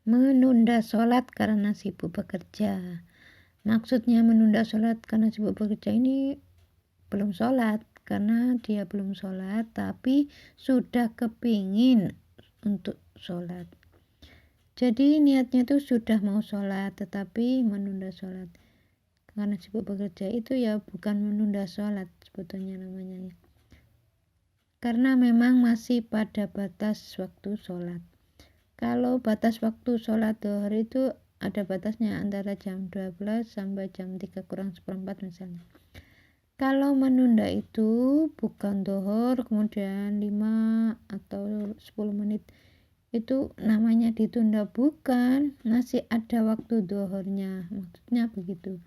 Menunda sholat karena sibuk bekerja. Maksudnya menunda sholat karena sibuk bekerja ini belum sholat, karena dia belum sholat tapi sudah kepingin untuk sholat. Jadi niatnya tuh sudah mau sholat tetapi menunda sholat karena sibuk bekerja, itu ya bukan menunda sholat sebetulnya namanya, karena memang masih pada batas waktu sholat. Kalau batas waktu sholat duhur itu ada batasnya antara jam 12 sampai jam 3 kurang seperempat misalnya. Kalau menunda itu bukan duhur kemudian 5 atau 10 menit itu namanya ditunda, bukan, masih ada waktu duhurnya, maksudnya begitu.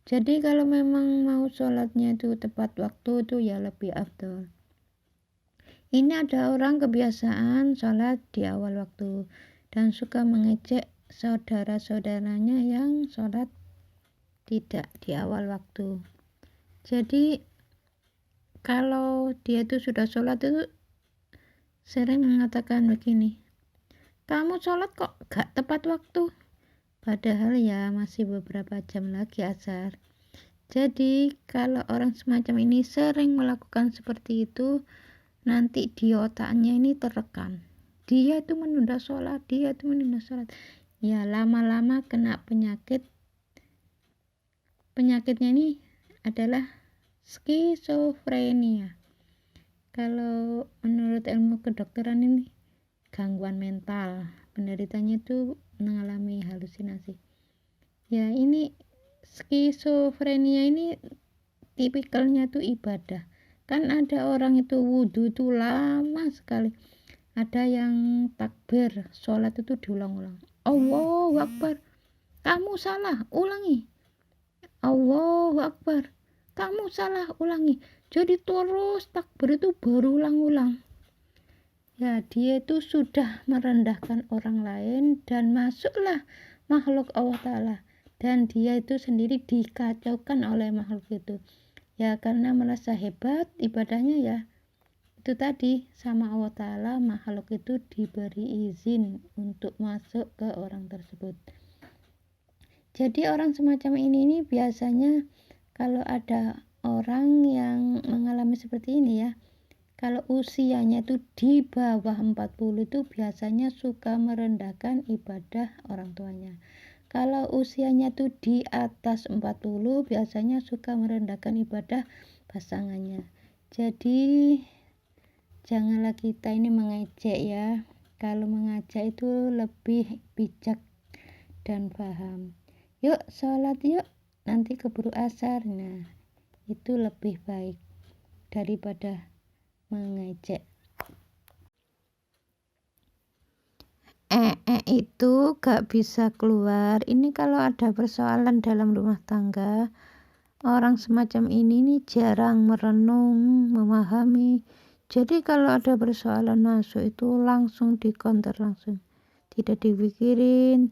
Jadi kalau memang mau sholatnya itu tepat waktu itu ya lebih afdol. Ini ada orang kebiasaan sholat di awal waktu dan suka mengejek saudara-saudaranya yang sholat tidak di awal waktu. Jadi kalau dia itu sudah sholat itu sering mengatakan begini, kamu sholat kok gak tepat waktu, padahal ya masih beberapa jam lagi asar. Jadi kalau orang semacam ini sering melakukan seperti itu, nanti di otaknya ini terekam, dia itu menunda sholat, ya lama-lama kena penyakitnya ini adalah skizofrenia. Kalau menurut ilmu kedokteran ini gangguan mental, penderitanya itu mengalami halusinasi. Ya ini skizofrenia ini tipikalnya tuh ibadah. Kan ada orang itu wudhu itu lama sekali, ada yang takbir sholat itu diulang-ulang, Allahu Akbar, kamu salah, ulangi, Allahu Akbar, kamu salah, ulangi. Jadi terus takbir itu berulang-ulang. Ya dia itu sudah merendahkan orang lain dan masuklah makhluk Allah Ta'ala, dan dia itu sendiri dikacaukan oleh makhluk itu. Ya karena merasa hebat ibadahnya, ya itu tadi sama Allah Ta'ala, makhluk itu diberi izin untuk masuk ke orang tersebut. Jadi orang semacam ini biasanya kalau ada orang yang mengalami seperti ini ya, kalau usianya itu di bawah 40 itu biasanya suka merendahkan ibadah orang tuanya. Kalau usianya itu di atas 40 biasanya suka merendahkan ibadah pasangannya. Jadi janganlah kita ini mengejek ya. Kalau mengajak itu lebih bijak dan paham. Yuk sholat yuk, nanti keburu asar. Nah itu lebih baik daripada mengejek. Itu gak bisa keluar. Ini kalau ada persoalan dalam rumah tangga, orang semacam ini nih jarang merenung, memahami. Jadi kalau ada persoalan masuk itu langsung dikonter, langsung tidak dipikirin.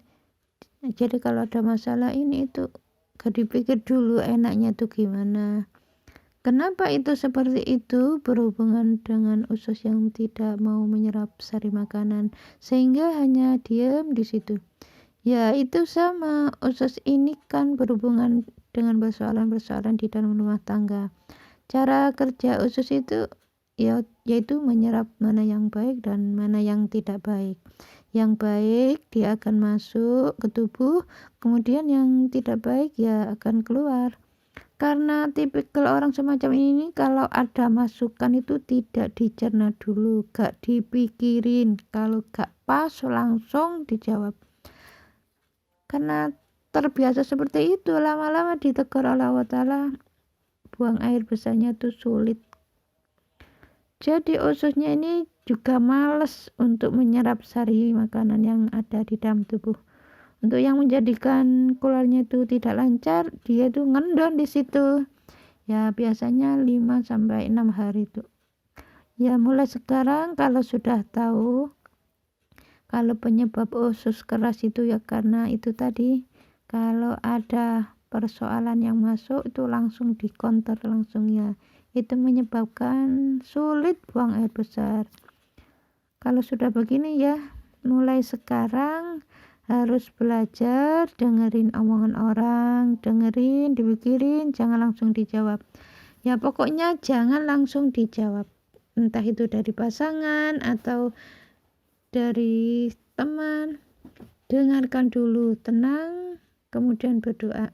Jadi kalau ada masalah ini itu gak dipikir dulu enaknya tuh gimana. Kenapa itu seperti itu? Berhubungan dengan usus yang tidak mau menyerap sari makanan sehingga hanya diam di situ. Ya itu sama, usus ini kan berhubungan dengan persoalan-persoalan di dalam rumah tangga. Cara kerja usus itu yaitu menyerap mana yang baik dan mana yang tidak baik. Yang baik dia akan masuk ke tubuh, kemudian yang tidak baik ya akan keluar. Karena tipikal orang semacam ini kalau ada masukan itu tidak dicerna dulu, gak dipikirin, kalau gak pas langsung dijawab. Karena terbiasa seperti itu, lama-lama ditegur oleh Allah Ta'ala, buang air besarnya itu sulit. Jadi ususnya ini juga malas untuk menyerap sari makanan yang ada di dalam tubuh. Untuk yang menjadikan keluarnya itu tidak lancar, dia itu ngendon di situ. Ya biasanya 5 sampai 6 hari itu. Ya mulai sekarang kalau sudah tahu kalau penyebab usus keras itu ya karena itu tadi, kalau ada persoalan yang masuk itu langsung dikonter langsung ya. Itu menyebabkan sulit buang air besar. Kalau sudah begini ya, mulai sekarang harus belajar dengerin omongan orang, dengerin, dipikirin, jangan langsung dijawab. Ya pokoknya jangan langsung dijawab, entah itu dari pasangan atau dari teman. Dengarkan dulu, tenang, kemudian berdoa.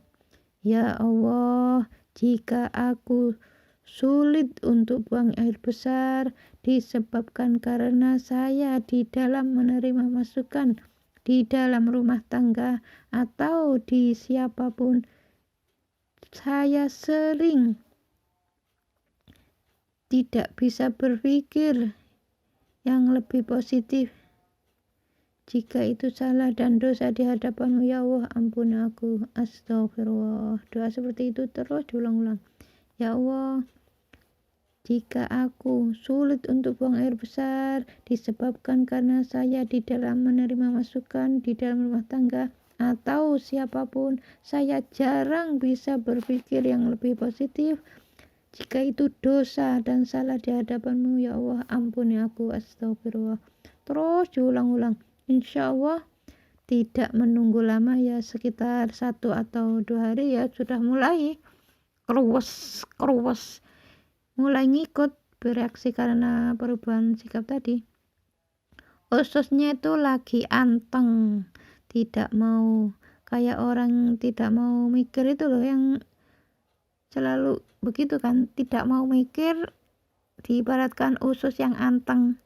Ya Allah, jika aku sulit untuk buang air besar disebabkan karena saya di dalam menerima masukan di dalam rumah tangga atau di siapapun, saya sering tidak bisa berpikir yang lebih positif. Jika itu salah dan dosa di hadapan-Mu, ya Allah, ampuni aku. Astagfirullah. Doa seperti itu terus diulang-ulang. Ya Allah, jika aku sulit untuk buang air besar disebabkan karena saya di dalam menerima masukan di dalam rumah tangga atau siapapun, saya jarang bisa berpikir yang lebih positif. Jika itu dosa dan salah di hadapan-Mu, ya Allah, ampuni aku. Astagfirullah. Terus diulang-ulang. Insya Allah tidak menunggu lama, ya sekitar 1 atau 2 hari ya sudah mulai keruwes, mulai ngikut bereaksi karena perubahan sikap tadi. Ususnya itu lagi anteng, tidak mau, kayak orang tidak mau mikir itu loh, yang selalu begitu kan, tidak mau mikir, diibaratkan usus yang anteng.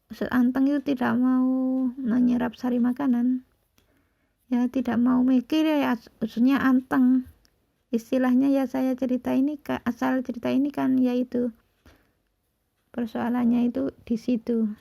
Usus anteng itu tidak mau menyerap sari makanan, ya tidak mau mikir, ya ususnya anteng. Istilahnya ya saya cerita ini, asal cerita ini kan yaitu persoalannya itu di situ.